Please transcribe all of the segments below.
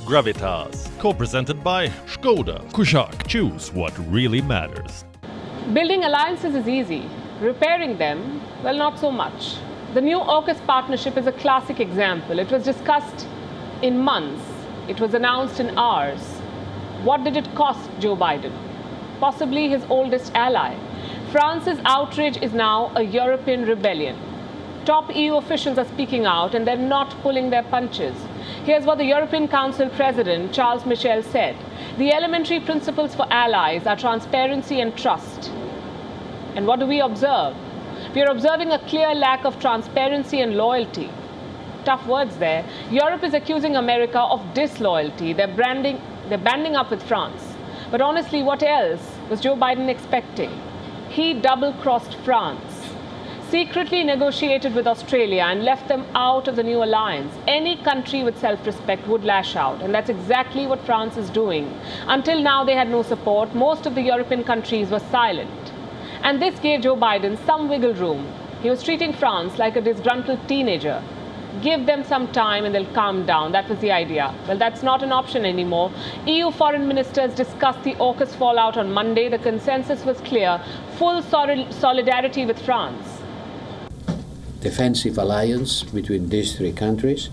Gravitas, co-presented by Skoda. Kushaq, choose what really matters. Building alliances is easy. Repairing them, well, not so much. The new AUKUS partnership is a classic example. It was discussed in months. It was announced in hours. What did it cost Joe Biden? Possibly his oldest ally. France's outrage is now a European rebellion. Top EU officials are speaking out and they're not pulling their punches. Here's what the European Council President, Charles Michel, said. The elementary principles for allies are transparency and trust. And what do we observe? We are observing a clear lack of transparency and loyalty. Tough words there. Europe is accusing America of disloyalty. They're banding up with France. But honestly, what else was Joe Biden expecting? He double-crossed France, secretly negotiated with Australia and left them out of the new alliance. Any country with self-respect would lash out, and that's exactly what France is doing. Until now, they had no support. Most of the European countries were silent. And this gave Joe Biden some wiggle room. He was treating France like a disgruntled teenager. Give them some time and they'll calm down. That was the idea. Well, that's not an option anymore. EU foreign ministers discussed the AUKUS fallout on Monday. The consensus was clear. Full solidarity with France. Defensive alliance between these three countries.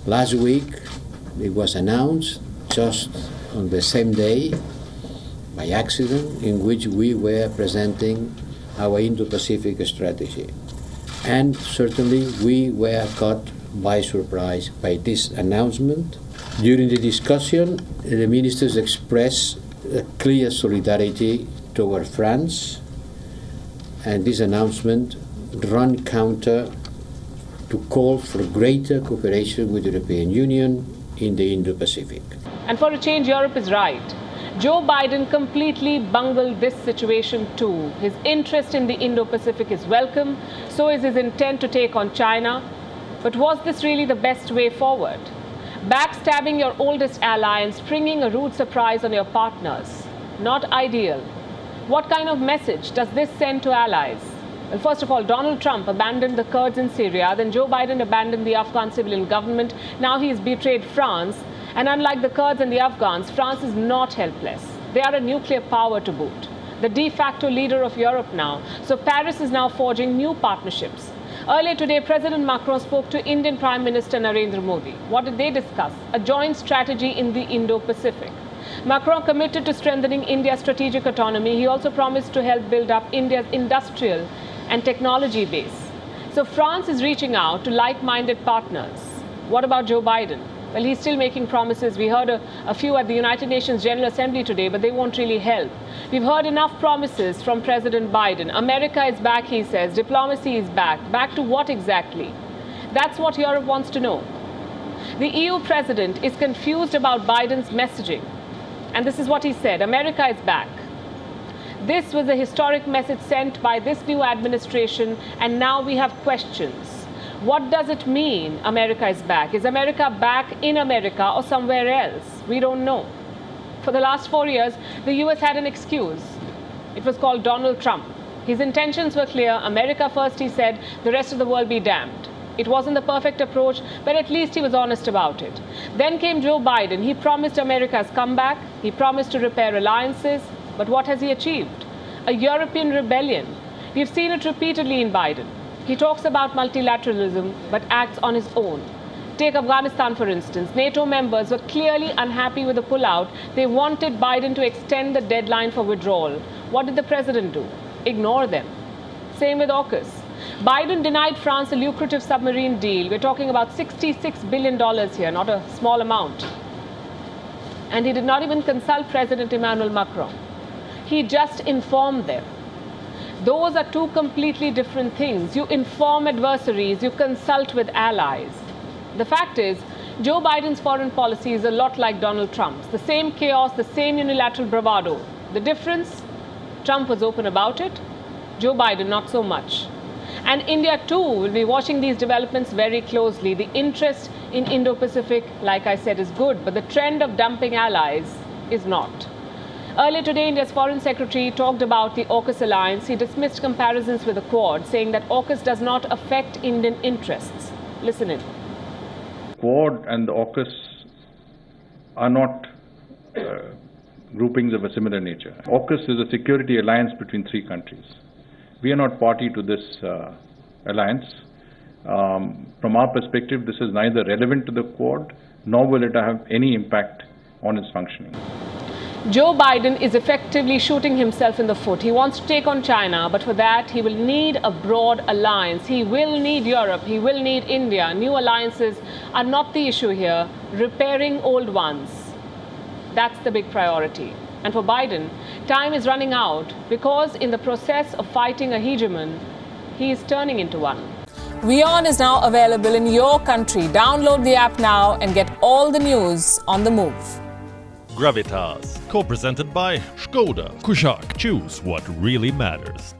Last week, it was announced just on the same day, by accident, in which we were presenting our Indo-Pacific strategy. And certainly we were caught by surprise by this announcement. During the discussion, the ministers expressed a clear solidarity toward France, and this announcement ran counter to call for greater cooperation with the European Union in the Indo-Pacific. And for a change, Europe is right. Joe Biden completely bungled this situation too. His interest in the Indo-Pacific is welcome, so is his intent to take on China. But was this really the best way forward? Backstabbing your oldest ally and springing a rude surprise on your partners? Not ideal. What kind of message does this send to allies? Well, first of all, Donald Trump abandoned the Kurds in Syria, then Joe Biden abandoned the Afghan civilian government. Now he's betrayed France. And unlike the Kurds and the Afghans, France is not helpless. They are a nuclear power to boot, the de facto leader of Europe now. So Paris is now forging new partnerships. Earlier today, President Macron spoke to Indian Prime Minister Narendra Modi. What did they discuss? A joint strategy in the Indo-Pacific. Macron committed to strengthening India's strategic autonomy. He also promised to help build up India's industrial and technology base. So France is reaching out to like-minded partners. What about Joe Biden? Well, he's still making promises. We heard a few at the United Nations General Assembly today, but they won't really help. We've heard enough promises from President Biden. America is back, he says. Diplomacy is back. Back to what exactly? That's what Europe wants to know. The EU president is confused about Biden's messaging. And this is what he said. America is back. This was a historic message sent by this new administration, and now we have questions. What does it mean, America is back? Is America back in America or somewhere else? We don't know. For the last 4 years, the US had an excuse. It was called Donald Trump. His intentions were clear. America first, he said, the rest of the world be damned. It wasn't the perfect approach, but at least he was honest about it. Then came Joe Biden. He promised America's comeback. He promised to repair alliances. But what has he achieved? A European rebellion. We've seen it repeatedly in Biden. He talks about multilateralism, but acts on his own. Take Afghanistan, for instance. NATO members were clearly unhappy with the pullout. They wanted Biden to extend the deadline for withdrawal. What did the president do? Ignore them. Same with AUKUS. Biden denied France a lucrative submarine deal. We're talking about $66 billion here, not a small amount. And he did not even consult President Emmanuel Macron. He just informed them. Those are two completely different things. You inform adversaries, you consult with allies. The fact is, Joe Biden's foreign policy is a lot like Donald Trump's. The same chaos, the same unilateral bravado. The difference? Trump was open about it. Joe Biden, not so much. And India, too, will be watching these developments very closely. The interest in Indo-Pacific, like I said, is good, but the trend of dumping allies is not. Earlier today, India's Foreign Secretary talked about the AUKUS alliance. He dismissed comparisons with the Quad, saying that AUKUS does not affect Indian interests. Listen in. Quad and the AUKUS are not groupings of a similar nature. AUKUS is a security alliance between three countries. We are not party to this alliance. From our perspective, this is neither relevant to the Quad, nor will it have any impact on its functioning. Joe Biden is effectively shooting himself in the foot. He wants to take on China, but for that he will need a broad alliance. He will need Europe, he will need India. New alliances are not the issue here. Repairing old ones, that's the big priority. And for Biden, time is running out because in the process of fighting a hegemon, he is turning into one. WION is now available in your country. Download the app now and get all the news on the move. Gravitas, co-presented by Skoda. Kushaq, choose what really matters.